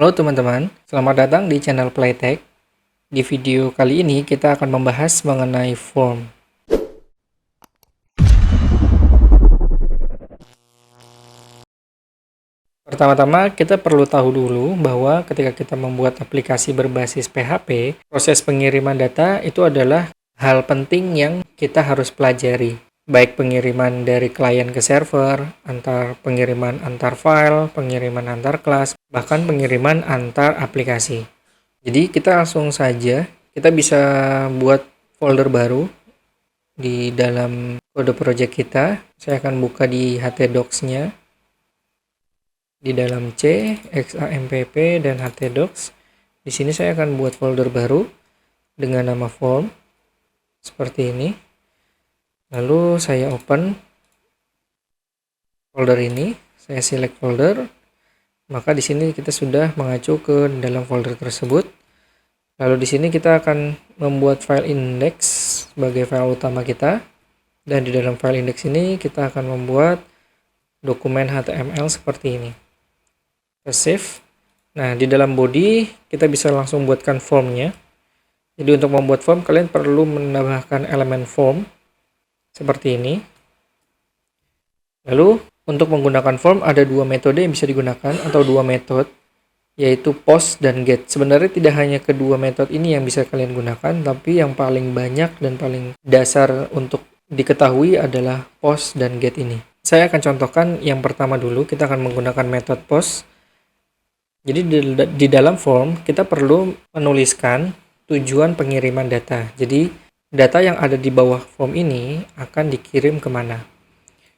Halo teman-teman, selamat datang di channel Playtech. Di video kali ini kita akan membahas mengenai form. Pertama-tama kita perlu tahu dulu bahwa ketika kita membuat aplikasi berbasis PHP, proses pengiriman data itu adalah hal penting yang kita harus pelajari. Baik pengiriman dari klien ke server, pengiriman antar file, pengiriman antar kelas, bahkan pengiriman antar aplikasi. Jadi kita langsung saja, kita bisa buat folder baru di dalam kode project kita. Saya akan buka di htdocs-nya. Di dalam C, XAMPP, dan htdocs. Di sini saya akan buat folder baru dengan nama form seperti ini. Lalu saya open folder ini, saya select folder. Maka di sini kita sudah mengacu ke dalam folder tersebut. Lalu di sini kita akan membuat file index sebagai file utama kita. Dan di dalam file index ini kita akan membuat dokumen HTML seperti ini. Kita save. Nah, di dalam body kita bisa langsung buatkan formnya. Jadi untuk membuat form kalian perlu menambahkan elemen form seperti ini. Lalu untuk menggunakan form ada dua metode yang bisa digunakan atau dua metode, yaitu post dan get. Sebenarnya tidak hanya kedua metode ini yang bisa kalian gunakan, tapi yang paling banyak dan paling dasar untuk diketahui adalah post dan get ini. Saya akan contohkan yang pertama dulu. Kita akan menggunakan metode post. Jadi di dalam form kita perlu menuliskan tujuan pengiriman data. Jadi data yang ada di bawah form ini akan dikirim kemana.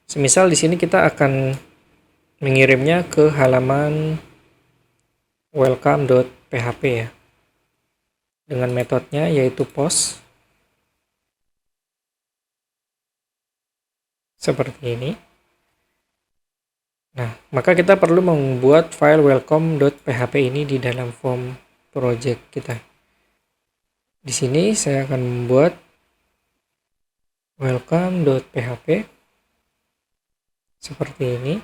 Semisal di sini kita akan mengirimnya ke halaman welcome.php ya. Dengan metodenya yaitu post. Seperti ini. Nah, maka kita perlu membuat file welcome.php ini di dalam form project kita. Di sini saya akan membuat welcome.php seperti ini.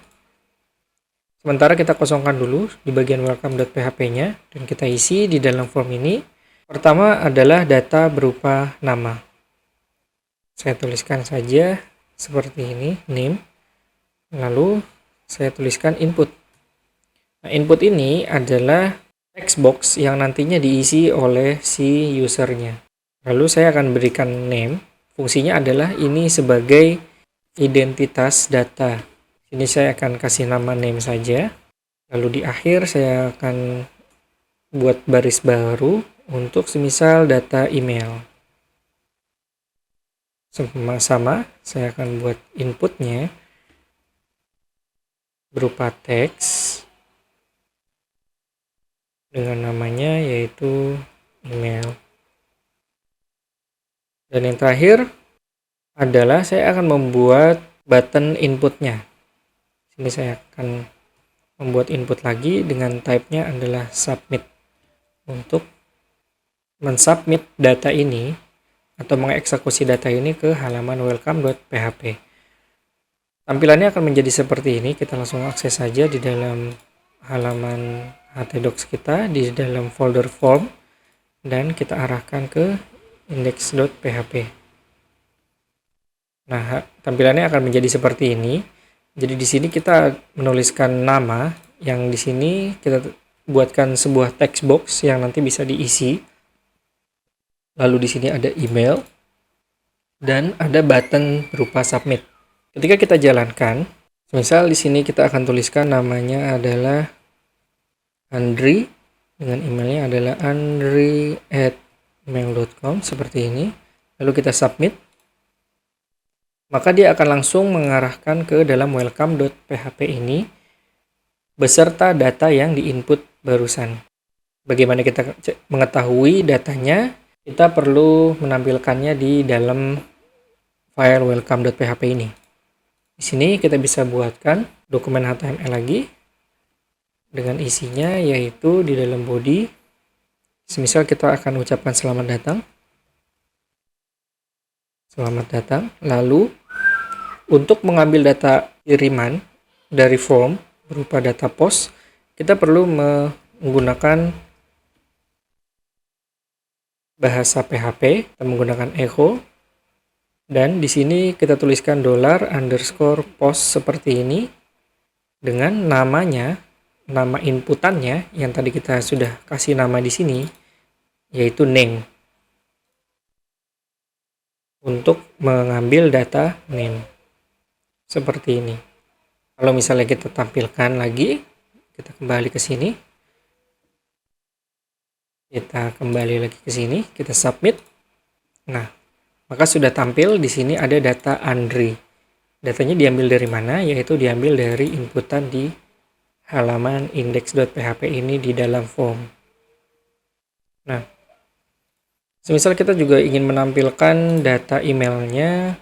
Sementara kita kosongkan dulu di bagian welcome.php-nya dan kita isi di dalam form ini. Pertama adalah data berupa nama. Saya tuliskan saja seperti ini, name. Lalu saya tuliskan input. Nah, input ini adalah text box yang nantinya diisi oleh si usernya. Lalu saya akan berikan name. Fungsinya adalah ini sebagai identitas data. Ini saya akan kasih nama name saja. Lalu di akhir saya akan buat baris baru untuk semisal data email. Sama-sama saya akan buat inputnya berupa teks dengan namanya yaitu email. Dan yang terakhir adalah saya akan membuat button inputnya. Sini saya akan membuat input lagi dengan type-nya adalah submit. Untuk mensubmit data ini atau mengeksekusi data ini ke halaman welcome.php. Tampilannya akan menjadi seperti ini. Kita langsung akses saja di dalam halaman htdocs kita, di dalam folder form, dan kita arahkan ke index.php. Nah, tampilannya akan menjadi seperti ini. Jadi di sini kita menuliskan nama, yang di sini kita buatkan sebuah text box yang nanti bisa diisi. Lalu di sini ada email dan ada button berupa submit. Ketika kita jalankan, misal di sini kita akan tuliskan namanya adalah Andri dengan emailnya adalah andri@mail.com seperti ini. Lalu kita submit. Maka dia akan langsung mengarahkan ke dalam welcome.php ini beserta data yang diinput barusan. Bagaimana kita mengetahui datanya? Kita perlu menampilkannya di dalam file welcome.php ini. Di sini kita bisa buatkan dokumen HTML lagi dengan isinya yaitu di dalam body. Semisal kita akan ucapkan selamat datang. Selamat datang. Lalu untuk mengambil data kiriman dari form berupa data post, kita perlu menggunakan bahasa PHP, kita menggunakan echo, dan di sini kita tuliskan $_post seperti ini dengan namanya, nama inputannya yang tadi kita sudah kasih nama di sini, yaitu name. Untuk mengambil data name. Seperti ini. Kalau misalnya kita tampilkan lagi, kita kembali ke sini. Kita kembali lagi ke sini, kita submit. Nah, maka sudah tampil di sini ada data Andri. Datanya diambil dari mana? Yaitu diambil dari inputan di halaman index.php ini di dalam form. Nah, semisal kita juga ingin menampilkan data emailnya.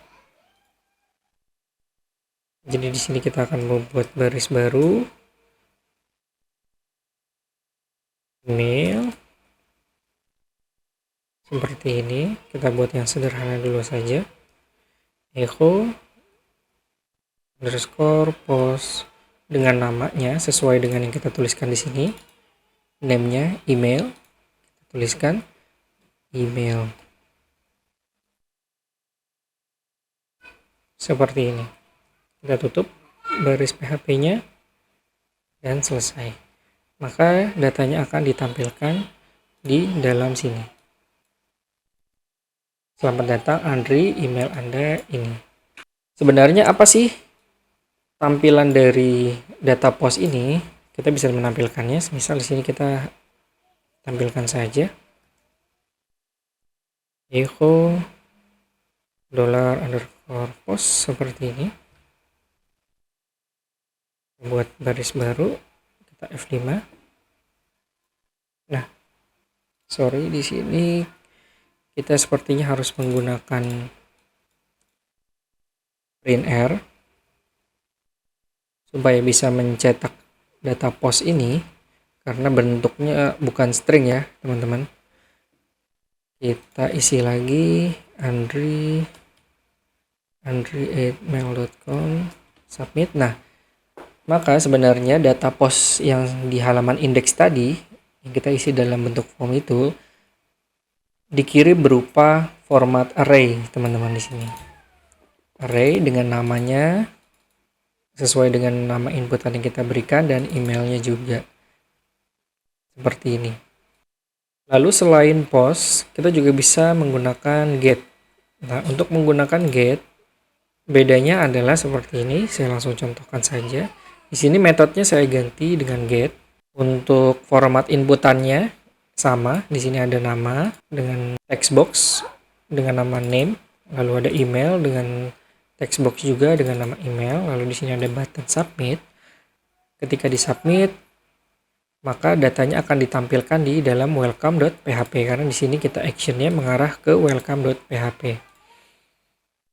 Jadi di sini kita akan membuat baris baru. Email. Seperti ini. Kita buat yang sederhana dulu saja. Echo _post dengan namanya sesuai dengan yang kita tuliskan di sini. Name-nya email. Kita tuliskan email. Seperti ini. Kita tutup baris PHP-nya dan selesai. Maka datanya akan ditampilkan di dalam sini. Selamat datang Andri, email Anda ini. Sebenarnya apa sih tampilan dari data post ini? Kita bisa menampilkannya. Misal di sini kita tampilkan saja echo $_post seperti ini. Buat baris baru, kita F5. Nah, sorry, di sini kita sepertinya harus menggunakan printr supaya bisa mencetak data post ini, karena bentuknya bukan string ya teman-teman. Kita isi lagi andri@mail.com, submit. Nah, maka sebenarnya data post yang di halaman indeks tadi yang kita isi dalam bentuk form itu dikirim berupa format array, teman-teman di sini. Array dengan namanya sesuai dengan nama inputan yang kita berikan dan emailnya juga. Seperti ini. Lalu selain post, kita juga bisa menggunakan get. Nah, untuk menggunakan get, bedanya adalah seperti ini. Saya langsung contohkan saja. Di sini metodenya saya ganti dengan get. Untuk format inputannya sama. Di sini ada nama dengan text box dengan nama name, lalu ada email dengan text box juga dengan nama email, lalu di sini ada button submit. Ketika disubmit, maka datanya akan ditampilkan di dalam welcome.php karena di sini kita actionnya mengarah ke welcome.php.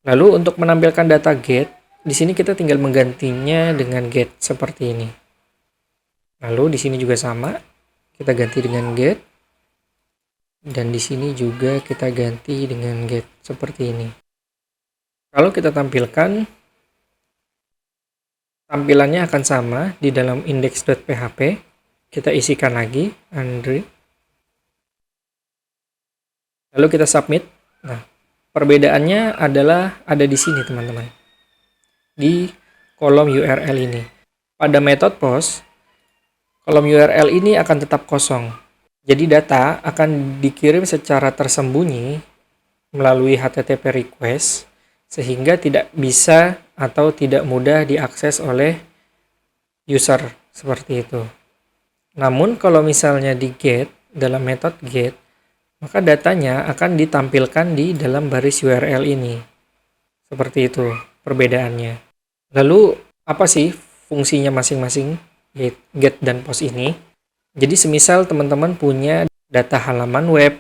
Lalu untuk menampilkan data get, di sini kita tinggal menggantinya dengan get seperti ini. Lalu di sini juga sama, kita ganti dengan get. Dan di sini juga kita ganti dengan get seperti ini. Kalau kita tampilkan, tampilannya akan sama di dalam index.php. Kita isikan lagi Andri. Lalu kita submit. Nah, perbedaannya adalah ada di sini teman-teman. Di kolom URL ini. Pada metode post, kolom URL ini akan tetap kosong. Jadi data akan dikirim secara tersembunyi melalui HTTP request sehingga tidak bisa atau tidak mudah diakses oleh user seperti itu. Namun kalau misalnya di get, dalam metode get, maka datanya akan ditampilkan di dalam baris URL ini. Seperti itu perbedaannya. Lalu apa sih fungsinya masing-masing get dan post ini? Jadi semisal teman-teman punya data halaman web,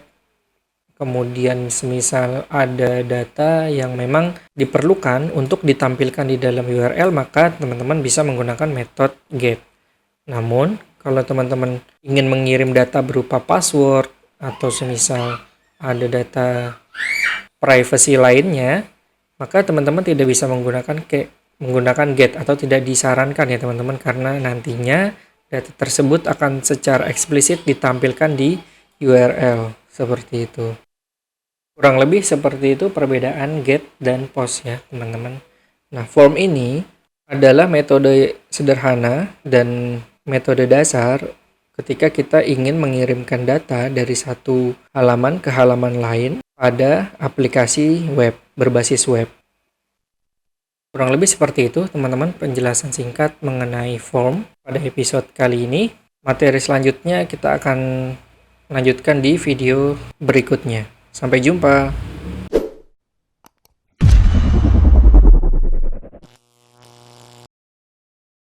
kemudian semisal ada data yang memang diperlukan untuk ditampilkan di dalam URL, maka teman-teman bisa menggunakan metode get. Namun, kalau teman-teman ingin mengirim data berupa password, atau semisal ada data privacy lainnya, maka teman-teman tidak bisa menggunakan get atau tidak disarankan ya teman-teman, karena nantinya Data tersebut akan secara eksplisit ditampilkan di URL, seperti itu. Kurang lebih seperti itu perbedaan get dan post ya, teman-teman. Nah, form ini adalah metode sederhana dan metode dasar ketika kita ingin mengirimkan data dari satu halaman ke halaman lain pada aplikasi web, berbasis web. Kurang lebih seperti itu, teman-teman, penjelasan singkat mengenai form pada episode kali ini. Materi selanjutnya kita akan lanjutkan di video berikutnya. Sampai jumpa.